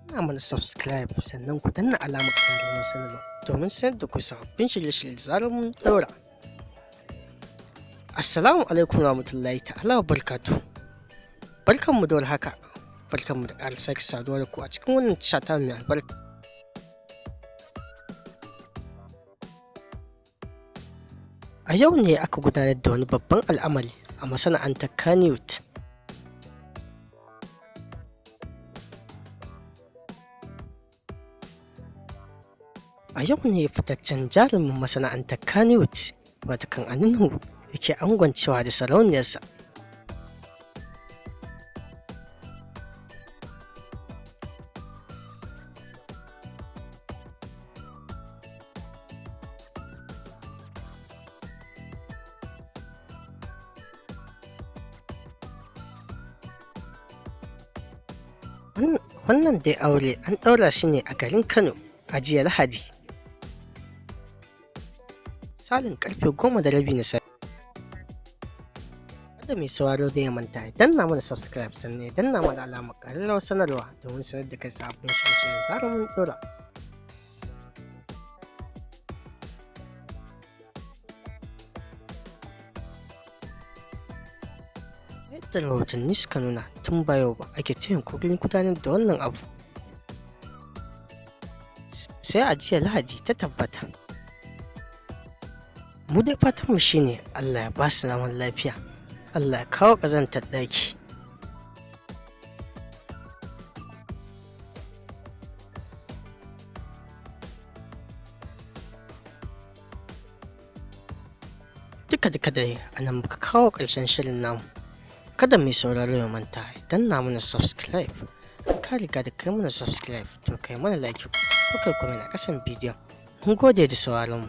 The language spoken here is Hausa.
danna mana subscribe sannan ku danna alamar ƙararrawar sanarwa domin sanar da ku sababbin shirye-shirye da zarar mun ɗaura. Assalamu alaikum warahmatullahi ta'ala wabarakatuh. Barkanmu da warhaka. Barkanmu da ƙara sake saduwa da ku a cikin wannan tasha ta mai albarka. A yau ne aka gudanar da wani babban al'amari a masana'antar Kannywood. A yau ne fitaccen jarumin masana'antar Kannywood watakan Aminu yake angwancewa da sarauniyarsa. Wannan dai aure an ɗaura shi ne a garin Kano a jiya Lahadi. Salin karfe 10:30 na safe. Kada mai sauraro da ya manta ya danna mana subscribe sannan ya danna mana alamar ƙararrawar sanarwa domin sanar da kai sabbin shirye-shiryen zarar mun ɗora. Yadda rahotanni suka nuna tun ba yau ba ake ta yunƙurin gudanar da wannan abu. Sai a jiya Lahadi ta tabbata. Mu dai fatanmu shine Allah ya ba su zaman lafiya, Allah ya kawo ƙazantar ɗaki. Duka dai a nan muka kawo ƙarshen shirin namu. Kada mai sauraro ya manta ya danna mana subscribe. Ka riga da kai mana subscribe to kai mana like ko kai comment a ƙasan bidiyon. Mun gode da sauraron mu.